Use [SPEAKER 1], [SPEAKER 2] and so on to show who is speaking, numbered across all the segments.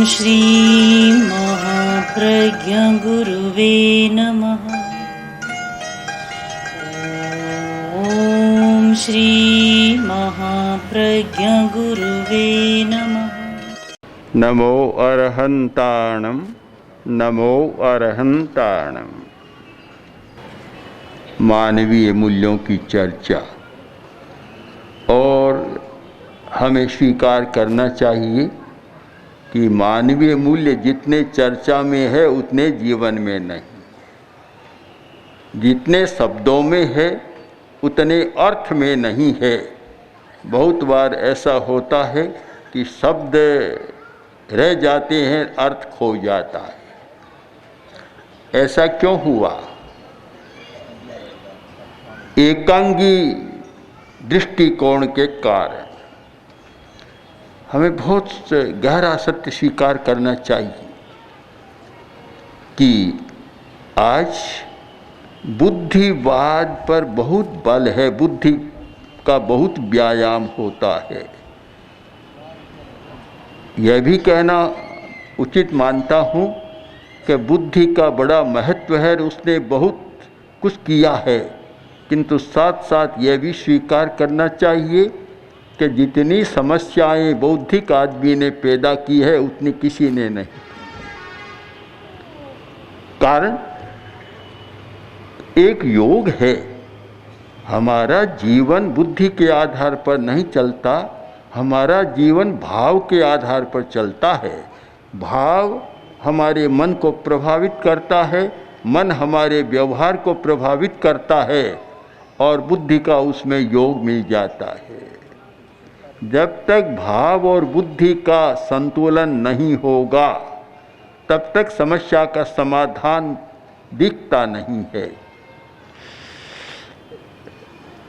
[SPEAKER 1] श्री महाप्रज्ञ गुरुवे नमः। ओम श्री महाप्रज्ञ गुरुवे नमः।
[SPEAKER 2] नमो अरहंताणं नमो अरहंताणं। मानवीय मूल्यों की चर्चा, और हमें स्वीकार करना चाहिए कि मानवीय मूल्य जितने चर्चा में है उतने जीवन में नहीं, जितने शब्दों में है उतने अर्थ में नहीं है। बहुत बार ऐसा होता है कि शब्द रह जाते हैं, अर्थ खो जाता है। ऐसा क्यों हुआ? एकांगी दृष्टिकोण के कारण। हमें बहुत गहरा सत्य स्वीकार करना चाहिए कि आज बुद्धिवाद पर बहुत बल है, बुद्धि का बहुत व्यायाम होता है। यह भी कहना उचित मानता हूँ कि बुद्धि का बड़ा महत्व है, उसने बहुत कुछ किया है, किंतु साथ साथ यह भी स्वीकार करना चाहिए कि जितनी समस्याएं बौद्धिक आदमी ने पैदा की है उतनी किसी ने नहीं। कारण एक योग है, हमारा जीवन बुद्धि के आधार पर नहीं चलता, हमारा जीवन भाव के आधार पर चलता है। भाव हमारे मन को प्रभावित करता है, मन हमारे व्यवहार को प्रभावित करता है, और बुद्धि का उसमें योग मिल जाता है। जब तक भाव और बुद्धि का संतुलन नहीं होगा तब तक समस्या का समाधान दिखता नहीं है।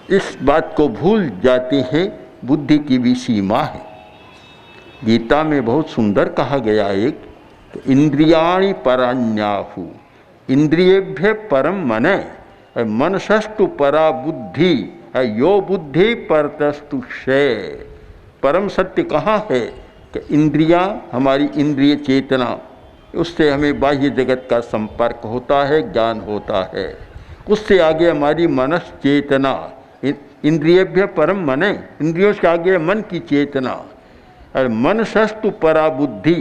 [SPEAKER 2] इस बात को भूल जाते हैं, बुद्धि की भी सीमा है। गीता में बहुत सुंदर कहा गया एक, इंद्रियाणि पराण्याहु इंद्रियेभ्य परम मने मनसस्तु परा बुद्धि यो बुद्धि परतस्तु क्षय। परम सत्य कहाँ है कि इंद्रियां, हमारी इंद्रिय चेतना, उससे हमें बाह्य जगत का संपर्क होता है, ज्ञान होता है। उससे आगे हमारी मनस चेतना, इंद्रियभ्य परम मने, इंद्रियों से आगे मन की चेतना, और मनसस्तु परा बुद्धि,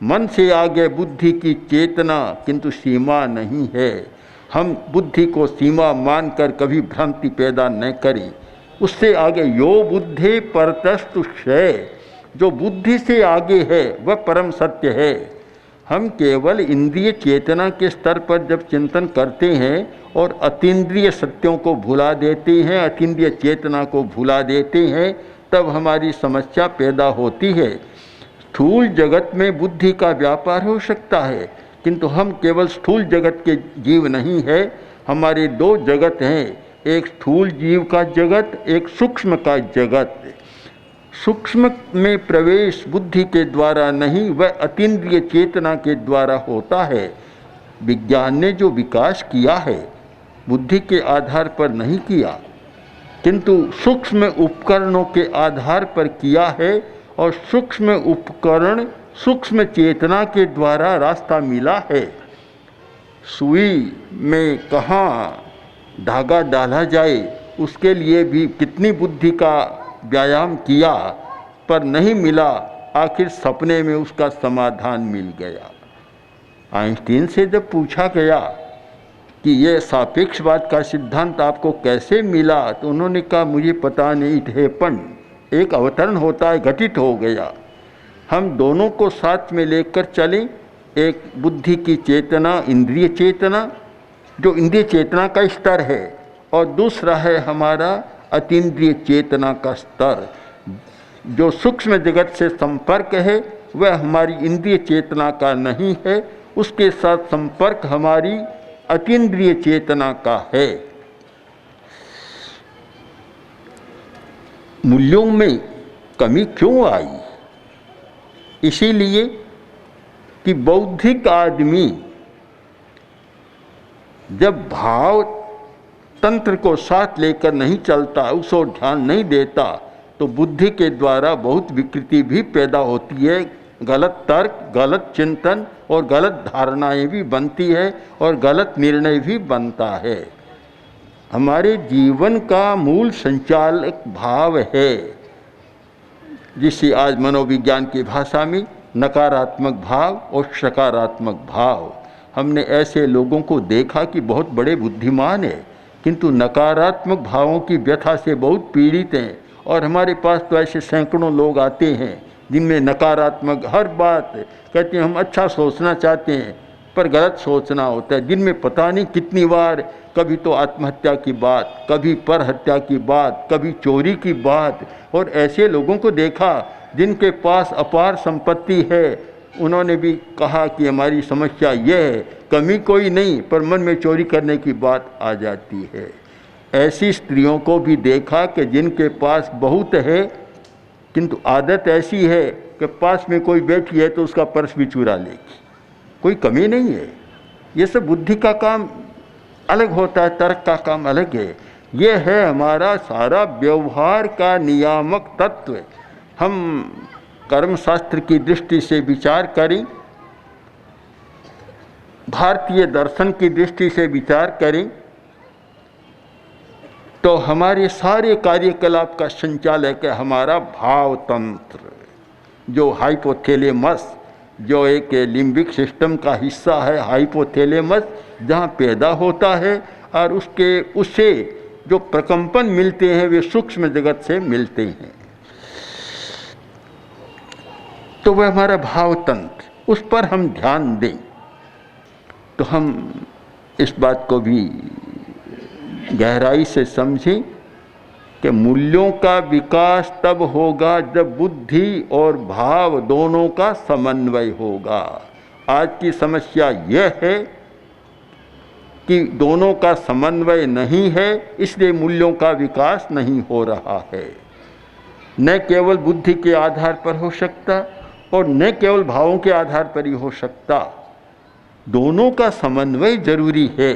[SPEAKER 2] मन से आगे बुद्धि की चेतना, किंतु सीमा नहीं है। हम बुद्धि को सीमा मानकर कभी भ्रांति पैदा न करें। उससे आगे यो बुद्धि परतस्तु क्षय, जो बुद्धि से आगे है वह परम सत्य है। हम केवल इंद्रिय चेतना के स्तर पर जब चिंतन करते हैं और अतीन्द्रिय सत्यों को भुला देते हैं, अतीन्द्रिय चेतना को भुला देते हैं, तब हमारी समस्या पैदा होती है। स्थूल जगत में बुद्धि का व्यापार हो सकता है, किंतु हम केवल स्थूल जगत के जीव नहीं है। हमारे दो जगत हैं, एक स्थूल जीव का जगत, एक सूक्ष्म का जगत। सूक्ष्म में प्रवेश बुद्धि के द्वारा नहीं, वह अतीन्द्रिय चेतना के द्वारा होता है। विज्ञान ने जो विकास किया है बुद्धि के आधार पर नहीं किया, किंतु सूक्ष्म उपकरणों के आधार पर किया है, और सूक्ष्म उपकरण सूक्ष्म चेतना के द्वारा रास्ता मिला है। सुई में कहाँ धागा डाला जाए, उसके लिए भी कितनी बुद्धि का व्यायाम किया, पर नहीं मिला। आखिर सपने में उसका समाधान मिल गया। आइंस्टीन से जब पूछा गया कि यह सापेक्षवाद का सिद्धांत आपको कैसे मिला, तो उन्होंने कहा मुझे पता नहीं, इट हैपन, एक अवतरण होता है, घटित हो गया। हम दोनों को साथ में लेकर चलें, एक बुद्धि की चेतना, इंद्रिय चेतना, जो इंद्रिय चेतना का स्तर है, और दूसरा है हमारा अतीन्द्रिय चेतना का स्तर। जो सूक्ष्म जगत से संपर्क है वह हमारी इंद्रिय चेतना का नहीं है, उसके साथ संपर्क हमारी अतीन्द्रिय चेतना का है। मूल्यों में कमी क्यों आई? इसीलिए कि बौद्धिक आदमी जब भाव तंत्र को साथ लेकर नहीं चलता, उसको ध्यान नहीं देता, तो बुद्धि के द्वारा बहुत विकृति भी पैदा होती है, गलत तर्क, गलत चिंतन और गलत धारणाएं भी बनती है और गलत निर्णय भी बनता है। हमारे जीवन का मूल संचालक भाव है, जिसे आज मनोविज्ञान की भाषा में नकारात्मक भाव और सकारात्मक भाव। हमने ऐसे लोगों को देखा कि बहुत बड़े बुद्धिमान हैं, किंतु नकारात्मक भावों की व्यथा से बहुत पीड़ित हैं। और हमारे पास तो ऐसे सैकड़ों लोग आते हैं जिनमें नकारात्मक हर बात कहते हैं, हम अच्छा सोचना चाहते हैं पर गलत सोचना होता है। जिनमें पता नहीं कितनी बार कभी तो आत्महत्या की बात, कभी पर हत्या की बात, कभी चोरी की बात। और ऐसे लोगों को देखा जिनके पास अपार संपत्ति है, उन्होंने भी कहा कि हमारी समस्या यह है, कमी कोई नहीं पर मन में चोरी करने की बात आ जाती है। ऐसी स्त्रियों को भी देखा कि जिनके पास बहुत है किंतु आदत ऐसी है कि पास में कोई बैठी है तो उसका पर्स भी चुरा लेगी, कोई कमी नहीं है। ये सब बुद्धि का काम अलग होता है, तर्क का काम अलग है। ये है हमारा सारा व्यवहार का नियामक तत्व। हम कर्मशास्त्र की दृष्टि से विचार करें, भारतीय दर्शन की दृष्टि से विचार करें तो हमारे सारे कार्यकलाप का संचालक है हमारा भाव तंत्र, जो हाइपोथैलेमस, जो एक लिम्बिक सिस्टम का हिस्सा है। हाइपोथैलेमस जहाँ पैदा होता है और उससे जो प्रकंपन मिलते हैं वे सूक्ष्म जगत से मिलते हैं। तो वह हमारा भाव तंत्र, उस पर हम ध्यान दें तो हम इस बात को भी गहराई से समझें कि मूल्यों का विकास तब होगा जब बुद्धि और भाव दोनों का समन्वय होगा। आज की समस्या यह है कि दोनों का समन्वय नहीं है, इसलिए मूल्यों का विकास नहीं हो रहा है। न केवल बुद्धि के आधार पर हो सकता और न केवल भावों के आधार पर ही हो सकता, दोनों का समन्वय जरूरी है।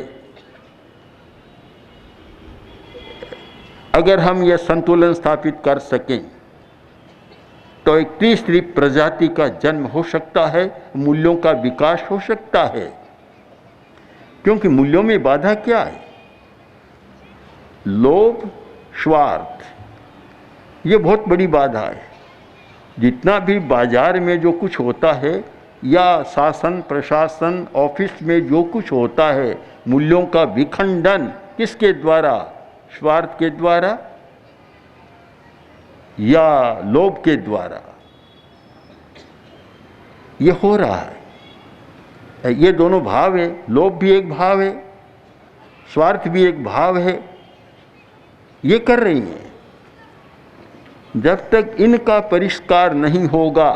[SPEAKER 2] अगर हम यह संतुलन स्थापित कर सकें तो एक तीसरी प्रजाति का जन्म हो सकता है, मूल्यों का विकास हो सकता है। क्योंकि मूल्यों में बाधा क्या है? लोभ, स्वार्थ, ये बहुत बड़ी बाधा है। जितना भी बाजार में जो कुछ होता है या शासन प्रशासन ऑफिस में जो कुछ होता है, मूल्यों का विखंडन किसके द्वारा? स्वार्थ के द्वारा या लोभ के द्वारा ये हो रहा है। ये दोनों भाव है, लोभ भी एक भाव है, स्वार्थ भी एक भाव है, ये कर रही हैं। जब तक इनका परिष्कार नहीं होगा,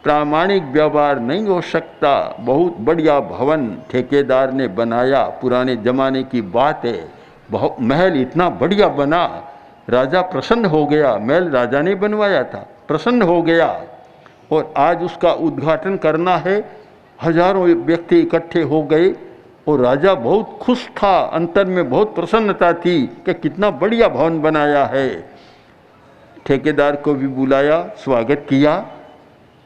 [SPEAKER 2] प्रामाणिक व्यवहार नहीं हो सकता। बहुत बढ़िया भवन ठेकेदार ने बनाया, पुराने जमाने की बात है। बहुत महल इतना बढ़िया बना, राजा प्रसन्न हो गया। महल राजा ने बनवाया था, प्रसन्न हो गया और आज उसका उद्घाटन करना है। हजारों व्यक्ति इकट्ठे हो गए और राजा बहुत खुश था, अंतर में बहुत प्रसन्नता थी कि कितना बढ़िया भवन बनाया है। ठेकेदार को भी बुलाया, स्वागत किया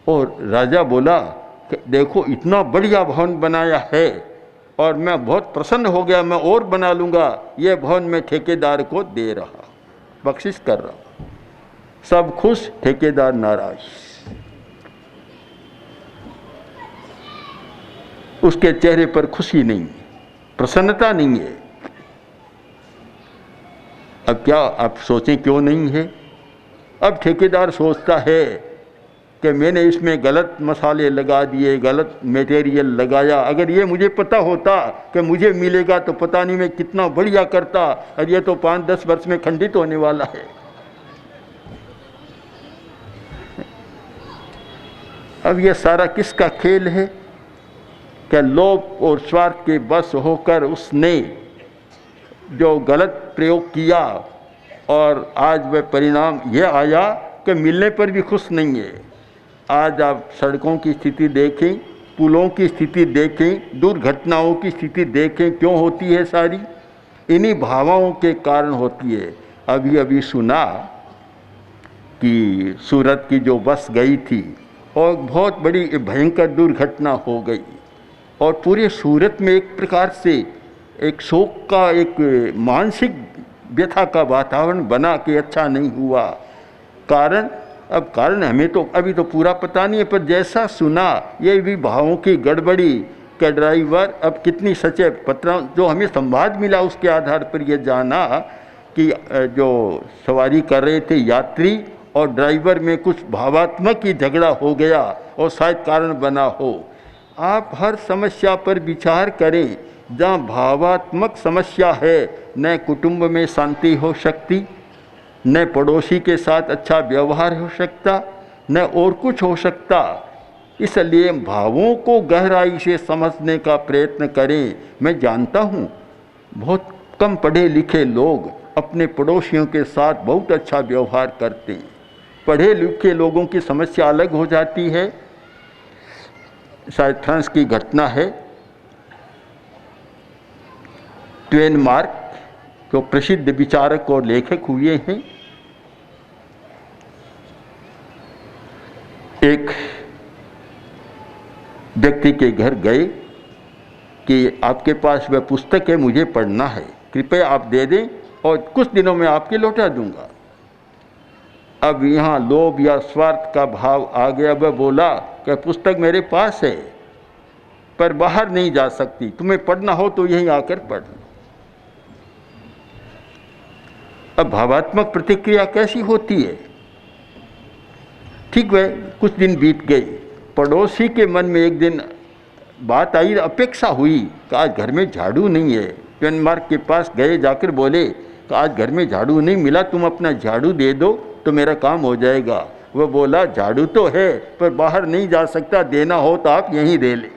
[SPEAKER 2] और राजा बोला कि देखो इतना बढ़िया भवन बनाया है और मैं बहुत प्रसन्न हो गया, मैं और बना लूँगा। यह भवन मैं ठेकेदार को दे रहा, बख्शिश कर रहा। सब खुश, ठेकेदार नाराज। उसके चेहरे पर खुशी नहीं है, प्रसन्नता नहीं है। अब क्या आप सोचें क्यों नहीं है? अब ठेकेदार सोचता है कि मैंने इसमें गलत मसाले लगा दिए, गलत मटेरियल लगाया। अगर ये मुझे पता होता कि मुझे मिलेगा तो पता नहीं मैं कितना बढ़िया करता, और ये तो 5-10 वर्ष में खंडित होने वाला है। अब ये सारा किसका खेल है कि लोभ और स्वार्थ के बस होकर उसने जो गलत प्रयोग किया और आज वह परिणाम यह आया कि मिलने पर भी खुश नहीं है। आज आप सड़कों की स्थिति देखें, पुलों की स्थिति देखें, दुर्घटनाओं की स्थिति देखें, क्यों होती है? सारी इन्हीं भावों के कारण होती है। अभी अभी सुना कि सूरत की जो बस गई थी और बहुत बड़ी भयंकर दुर्घटना हो गई और पूरे सूरत में एक प्रकार से एक शोक का, एक मानसिक व्यथा का वातावरण बना कि अच्छा नहीं हुआ। कारण हमें तो अभी तो पूरा पता नहीं है, पर जैसा सुना ये भी भावों की गड़बड़ी का ड्राइवर अब कितनी सच्चे पत्र जो हमें संवाद मिला उसके आधार पर यह जाना कि जो सवारी कर रहे थे यात्री और ड्राइवर में कुछ भावात्मक ही झगड़ा हो गया और शायद कारण बना हो। आप हर समस्या पर विचार करें, जहाँ भावात्मक समस्या है न कुटुंब में शांति हो सकती, न पड़ोसी के साथ अच्छा व्यवहार हो सकता, न और कुछ हो सकता। इसलिए भावों को गहराई से समझने का प्रयत्न करें। मैं जानता हूँ बहुत कम पढ़े लिखे लोग अपने पड़ोसियों के साथ बहुत अच्छा व्यवहार करते हैं। पढ़े लिखे लोगों की समस्या अलग हो जाती है। शायद फ्रांस की घटना है, ट्वेन मार्क जो प्रसिद्ध विचारक और लेखक हुए हैं, एक व्यक्ति के घर गए कि आपके पास वह पुस्तक है, मुझे पढ़ना है, कृपया आप दे दें और कुछ दिनों में आपके लौटा दूंगा। अब यहाँ लोभ या स्वार्थ का भाव आ गया। वह बोला कि पुस्तक मेरे पास है पर बाहर नहीं जा सकती, तुम्हें पढ़ना हो तो यहीं आकर पढ़ लो। अब भावात्मक प्रतिक्रिया कैसी होती है? ठीक वह कुछ दिन बीत गए, पड़ोसी के मन में एक दिन बात आई, अपेक्षा हुई कि आज घर में झाड़ू नहीं है। डेनमार्क के पास गए, जाकर बोले कि आज घर में झाड़ू नहीं मिला, तुम अपना झाड़ू दे दो तो मेरा काम हो जाएगा। वह बोला झाड़ू तो है पर बाहर नहीं जा सकता, देना हो तो आप यहीं दे लें।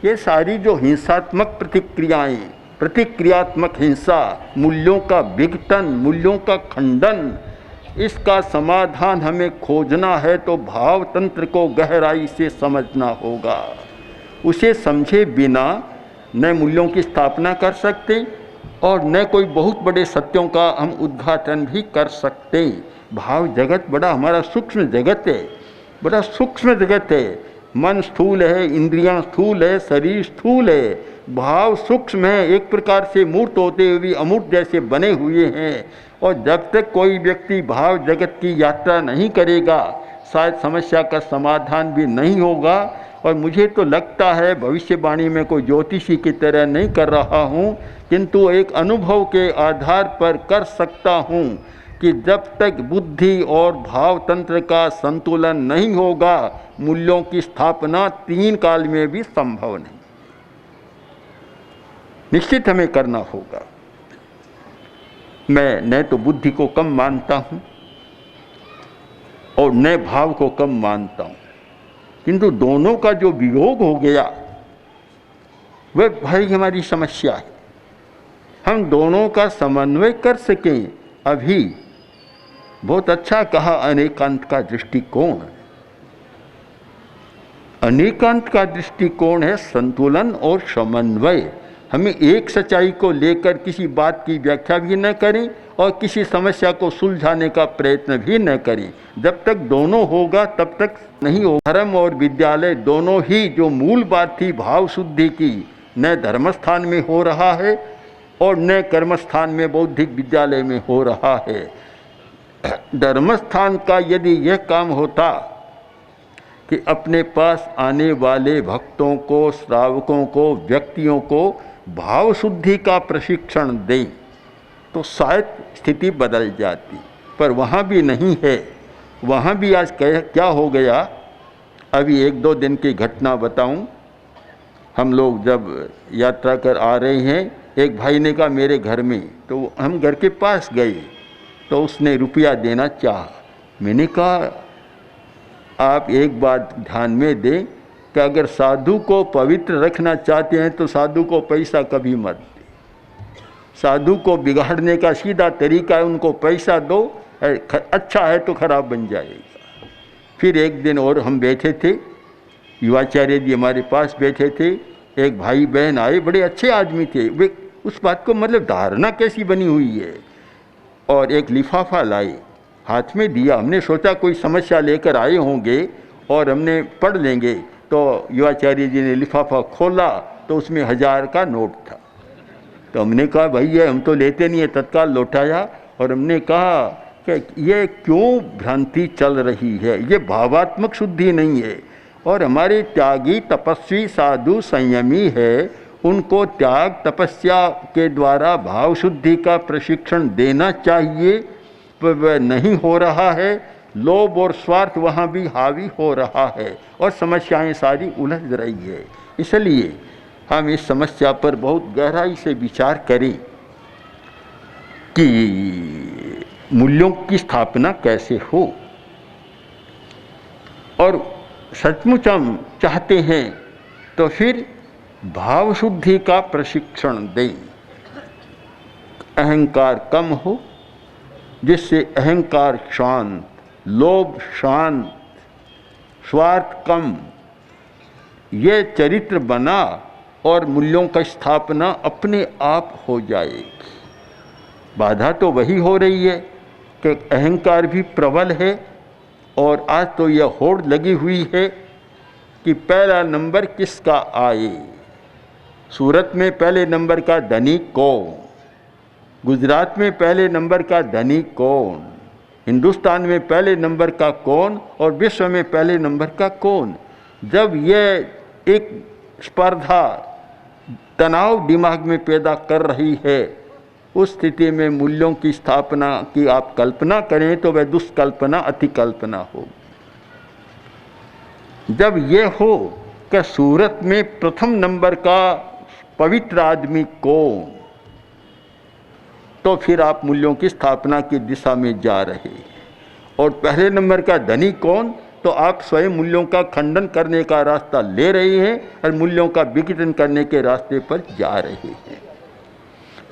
[SPEAKER 2] ये सारी जो हिंसात्मक प्रतिक्रियाएं, प्रतिक्रियात्मक हिंसा, मूल्यों का विघटन, मूल्यों का खंडन, इसका समाधान हमें खोजना है तो भाव तंत्र को गहराई से समझना होगा। उसे समझे बिना न मूल्यों की स्थापना कर सकते और न कोई बहुत बड़े सत्यों का हम उद्घाटन भी कर सकते। भाव जगत बड़ा हमारा सूक्ष्म जगत है, बड़ा सूक्ष्म जगत है। मन स्थूल है, इंद्रियां स्थूल है, शरीर स्थूल है, भाव सूक्ष्म है, एक प्रकार से मूर्त होते हुए भी अमूर्त जैसे बने हुए हैं। और जब तक कोई व्यक्ति भाव जगत की यात्रा नहीं करेगा शायद समस्या का समाधान भी नहीं होगा। और मुझे तो लगता है भविष्यवाणी में कोई ज्योतिषी की तरह नहीं कर रहा हूँ, किंतु एक अनुभव के आधार पर कर सकता हूँ कि जब तक बुद्धि और भाव तंत्र का संतुलन नहीं होगा मूल्यों की स्थापना 3 काल में भी संभव नहीं। निश्चित हमें करना होगा। मैं न तो बुद्धि को कम मानता हूँ और न भाव को कम मानता हूँ, किंतु दोनों का जो वियोग हो गया वह भाई हमारी समस्या है। हम दोनों का समन्वय कर सकें। अभी बहुत अच्छा कहा अनेकांत का दृष्टिकोण। अनेकांत का दृष्टिकोण है संतुलन और समन्वय। हमें एक सच्चाई को लेकर किसी बात की व्याख्या भी न करें और किसी समस्या को सुलझाने का प्रयत्न भी न करें। जब तक दोनों होगा तब तक नहीं होगा। धर्म और विद्यालय दोनों ही जो मूल बात थी भाव शुद्धि की, न धर्मस्थान में हो रहा है और न कर्मस्थान में बौद्धिक विद्यालय में हो रहा है। धर्मस्थान का यदि यह काम होता कि अपने पास आने वाले भक्तों को, श्रावकों को, व्यक्तियों को भाव शुद्धि का प्रशिक्षण दें तो शायद स्थिति बदल जाती, पर वहाँ भी नहीं है। वहाँ भी आज क्या हो गया, अभी 1-2 दिन की घटना बताऊं। हम लोग जब यात्रा कर आ रहे हैं, एक भाई ने कहा मेरे घर में, तो हम घर के पास गए तो उसने रुपया देना चाहा। मैंने कहा आप एक बात ध्यान में दें कि अगर साधु को पवित्र रखना चाहते हैं तो साधु को पैसा कभी मत दें। साधु को बिगाड़ने का सीधा तरीका है उनको पैसा दो, अच्छा है तो खराब बन जाएगा। फिर एक दिन और हम बैठे थे, युवाचार्य जी हमारे पास बैठे थे, एक भाई बहन आए, बड़े अच्छे आदमी थे। वे उस बात को मतलब धारणा कैसी बनी हुई है, और एक लिफाफा लाए हाथ में दिया। हमने सोचा कोई समस्या लेकर आए होंगे और हमने पढ़ लेंगे, तो युवाचार्य जी ने लिफाफा खोला तो उसमें 1000 का नोट था। तो हमने कहा भाई ये हम तो लेते नहीं है, तत्काल लौटाया और हमने कहा कि ये क्यों भ्रांति चल रही है, ये भावात्मक शुद्धि नहीं है। और हमारे त्यागी तपस्वी साधु संयमी है, उनको त्याग तपस्या के द्वारा भाव शुद्धि का प्रशिक्षण देना चाहिए, पर वह नहीं हो रहा है। लोभ और स्वार्थ वहाँ भी हावी हो रहा है और समस्याएं सारी उलझ रही है। इसलिए हम इस समस्या पर बहुत गहराई से विचार करें कि मूल्यों की स्थापना कैसे हो। और सचमुच हम चाहते हैं तो फिर भाव शुद्धि का प्रशिक्षण दें। अहंकार कम हो, जिससे अहंकार शांत, लोभ शांत, स्वार्थ कम, ये चरित्र बना और मूल्यों का स्थापना अपने आप हो जाएगी। बाधा तो वही हो रही है कि अहंकार भी प्रबल है और आज तो यह होड़ लगी हुई है कि पहला नंबर किसका आए। सूरत में पहले नंबर का धनी कौन, गुजरात में पहले नंबर का धनी कौन, हिंदुस्तान में पहले नंबर का कौन और विश्व में पहले नंबर का कौन। जब यह एक स्पर्धा तनाव दिमाग में पैदा कर रही है, उस स्थिति में मूल्यों की स्थापना की आप कल्पना करें तो वह दुष्कल्पना अतिकल्पना हो। जब ये हो कि सूरत में प्रथम नंबर का पवित्र आदमी कौन, तो फिर आप मूल्यों की स्थापना की दिशा में जा रहे हैं। और पहले नंबर का धनी कौन, तो आप स्वयं मूल्यों का खंडन करने का रास्ता ले रहे हैं और मूल्यों का विघटन करने के रास्ते पर जा रहे हैं।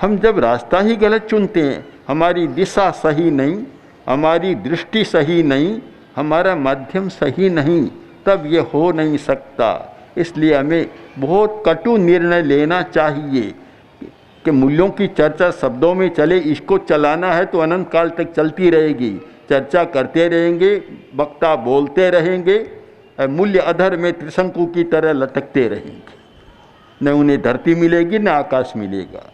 [SPEAKER 2] हम जब रास्ता ही गलत चुनते हैं, हमारी दिशा सही नहीं, हमारी दृष्टि सही नहीं, हमारा माध्यम सही नहीं, तब ये हो नहीं सकता। इसलिए हमें बहुत कटु निर्णय लेना चाहिए कि मूल्यों की चर्चा शब्दों में चले, इसको चलाना है तो अनंत काल तक चलती रहेगी। चर्चा करते रहेंगे, वक्ता बोलते रहेंगे, मूल्य अधर में त्रिशंकु की तरह लटकते रहेंगे। न उन्हें धरती मिलेगी न आकाश मिलेगा।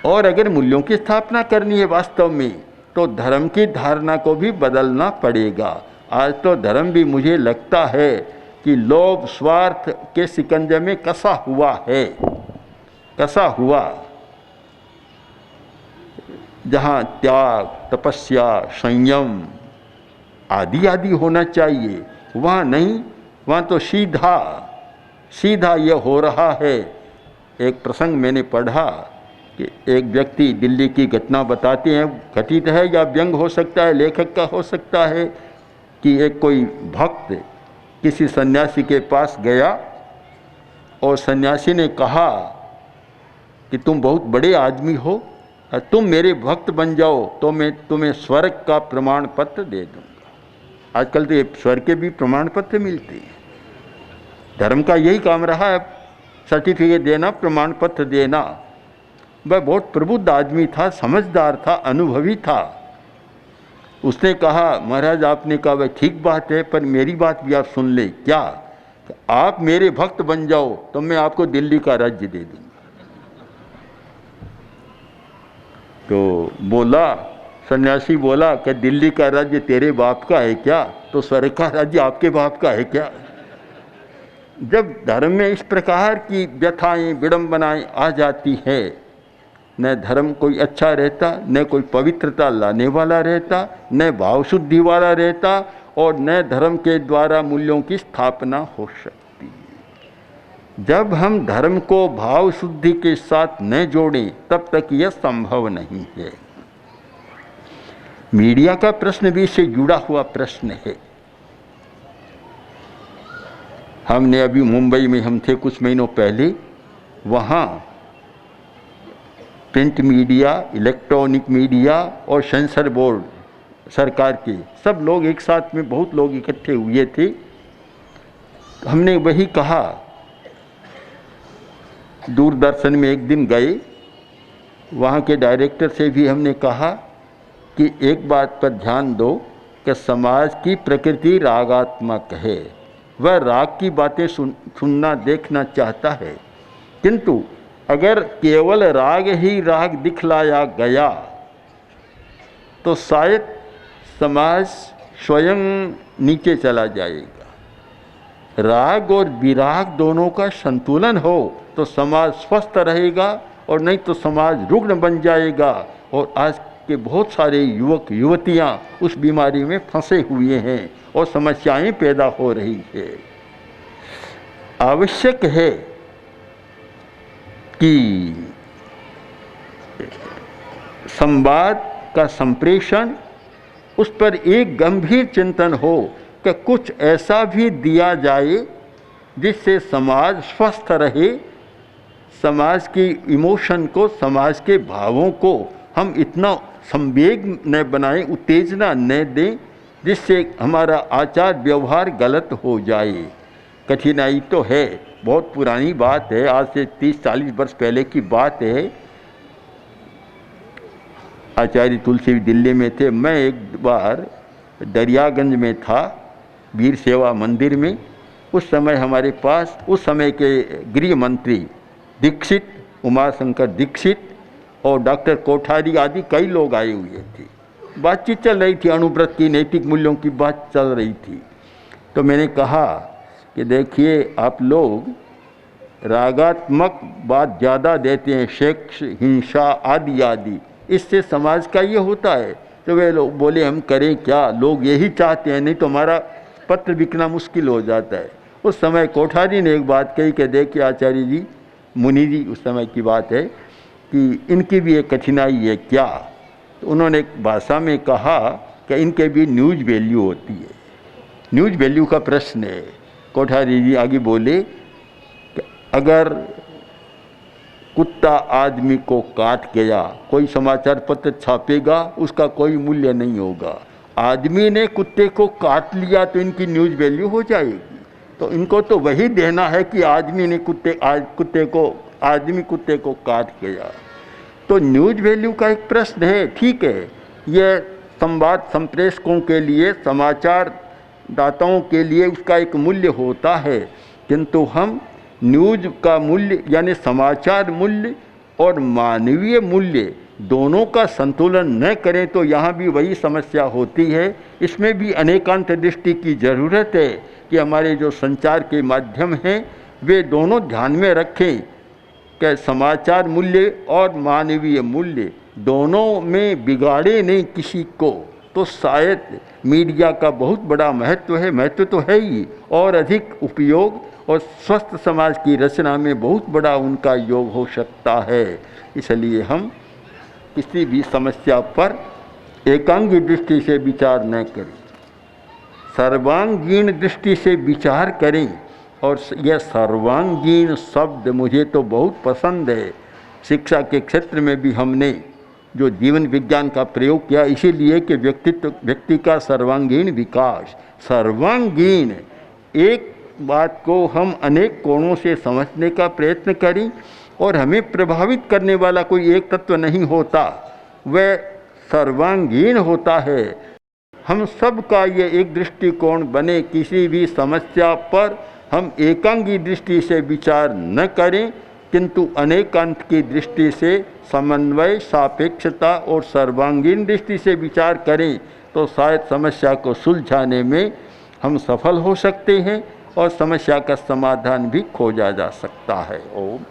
[SPEAKER 2] और अगर मूल्यों की स्थापना करनी है वास्तव में, तो धर्म की धारणा को भी बदलना पड़ेगा। आज तो धर्म भी मुझे लगता है कि लोभ स्वार्थ के शिकंजे में कसा हुआ है, कसा हुआ। जहाँ त्याग तपस्या संयम आदि आदि होना चाहिए, वहाँ नहीं, वहाँ तो सीधा सीधा यह हो रहा है। एक प्रसंग मैंने पढ़ा कि एक व्यक्ति दिल्ली की घटना बताते हैं, घटित है या व्यंग हो सकता है, लेखक का हो सकता है, कि एक कोई भक्त किसी सन्यासी के पास गया और सन्यासी ने कहा कि तुम बहुत बड़े आदमी हो, तुम मेरे भक्त बन जाओ तो मैं तुम्हें स्वर्ग का प्रमाण पत्र दे दूंगा। आजकल तो ये स्वर्ग के भी प्रमाण पत्र मिलते हैं। धर्म का यही काम रहा है, सर्टिफिकेट देना, प्रमाण पत्र देना। वह बहुत प्रबुद्ध आदमी था, समझदार था, अनुभवी था। उसने कहा महाराज आपने कहा वह ठीक बात है, पर मेरी बात भी आप सुन ले। क्या? आप मेरे भक्त बन जाओ तो मैं आपको दिल्ली का राज्य दे दूंगा। तो बोला, सन्यासी बोला कि दिल्ली का राज्य तेरे बाप का है क्या? तो स्वर्ग का राज्य आपके बाप का है क्या? जब धर्म में इस प्रकार की व्यथाएं विडंबनाएं आ जाती है, न धर्म कोई अच्छा रहता, न कोई पवित्रता लाने वाला रहता, न भाव शुद्धि वाला रहता, और न धर्म के द्वारा मूल्यों की स्थापना हो सकती। जब हम धर्म को भाव शुद्धि के साथ न जोड़ें तब तक यह संभव नहीं है। मीडिया का प्रश्न भी इससे जुड़ा हुआ प्रश्न है। हमने अभी मुंबई में हम थे कुछ महीनों पहले, वहाँ प्रिंट मीडिया, इलेक्ट्रॉनिक मीडिया और सेंसर बोर्ड सरकार के सब लोग एक साथ में बहुत लोग इकट्ठे हुए थे। हमने वही कहा, दूरदर्शन में एक दिन गए, वहाँ के डायरेक्टर से भी हमने कहा कि एक बात पर ध्यान दो कि समाज की प्रकृति रागात्मक है। वह राग की बातें सुनना देखना चाहता है, किंतु अगर केवल राग ही राग दिखलाया गया तो शायद समाज स्वयं नीचे चला जाएगा। राग और विराग दोनों का संतुलन हो तो समाज स्वस्थ रहेगा, और नहीं तो समाज रुग्ण बन जाएगा। और आज के बहुत सारे युवक युवतियां उस बीमारी में फंसे हुए हैं और समस्याएं पैदा हो रही है। आवश्यक है कि संवाद का संप्रेषण, उस पर एक गंभीर चिंतन हो कि कुछ ऐसा भी दिया जाए जिससे समाज स्वस्थ रहे, समाज की इमोशन को, समाज के भावों को हम इतना संवेग न बनाएं, उत्तेजना न दें जिससे हमारा आचार व्यवहार गलत हो जाए। कठिनाई तो है, बहुत पुरानी बात है, आज से 30-40 वर्ष पहले की बात है। आचार्य तुलसी दिल्ली में थे, मैं एक बार दरियागंज में था, वीर सेवा मंदिर में। उस समय हमारे पास उस समय के गृह मंत्री दीक्षित, उमाशंकर दीक्षित और डॉक्टर कोठारी आदि कई लोग आए हुए थे। बातचीत चल रही थी, अणुव्रत की, नैतिक मूल्यों की बात चल रही थी। तो मैंने कहा कि देखिए, आप लोग रागात्मक बात ज़्यादा देते हैं, सेक्स, हिंसा आदि आदि, इससे समाज का ये होता है। तो वे लोग बोले हम करें क्या, लोग यही चाहते हैं, नहीं तो हमारा पत्र बिकना मुश्किल हो जाता है। उस समय कोठारी ने एक बात कही कि देखिए आचार्य जी, मुनि जी, उस समय की बात है, कि इनकी भी एक कठिनाई है क्या। तो उन्होंने एक भाषा में कहा कि इनके भी न्यूज वैल्यू होती है। न्यूज वैल्यू का प्रश्न है। कोठारी जी आगे बोले कि अगर कुत्ता आदमी को काट गया, कोई समाचार पत्र छापेगा, उसका कोई मूल्य नहीं होगा। आदमी ने कुत्ते को काट लिया तो इनकी न्यूज वैल्यू हो जाएगी। तो इनको तो वही देना है कि आदमी ने आदमी कुत्ते को काट गया। तो न्यूज वैल्यू का एक प्रश्न है। ठीक है, यह संवाद संप्रेषकों के लिए, समाचार दाताओं के लिए उसका एक मूल्य होता है, किंतु हम न्यूज का मूल्य यानी समाचार मूल्य और मानवीय मूल्य दोनों का संतुलन न करें तो यहाँ भी वही समस्या होती है। इसमें भी अनेकांत दृष्टि की ज़रूरत है कि हमारे जो संचार के माध्यम हैं वे दोनों ध्यान में रखें कि समाचार मूल्य और मानवीय मूल्य दोनों में बिगाड़े नहीं किसी को। तो शायद मीडिया का बहुत बड़ा महत्व है, महत्व तो है ही, और अधिक उपयोग और स्वस्थ समाज की रचना में बहुत बड़ा उनका योग हो सकता है। इसलिए हम किसी भी समस्या पर एकांगी दृष्टि से विचार न करें, सर्वांगीण दृष्टि से विचार करें। और यह सर्वांगीण शब्द मुझे तो बहुत पसंद है। शिक्षा के क्षेत्र में भी हमने जो जीवन विज्ञान का प्रयोग किया, इसीलिए कि व्यक्ति का सर्वांगीण विकास। सर्वांगीण, एक बात को हम अनेक कोणों से समझने का प्रयत्न करें, और हमें प्रभावित करने वाला कोई एक तत्व नहीं होता, वह सर्वांगीण होता है। हम सब का ये एक दृष्टिकोण बने, किसी भी समस्या पर हम एकांगी दृष्टि से विचार न करें, किंतु अनेकांत की दृष्टि से समन्वय, सापेक्षता और सर्वांगीण दृष्टि से विचार करें, तो शायद समस्या को सुलझाने में हम सफल हो सकते हैं और समस्या का समाधान भी खोजा जा सकता है। ओम।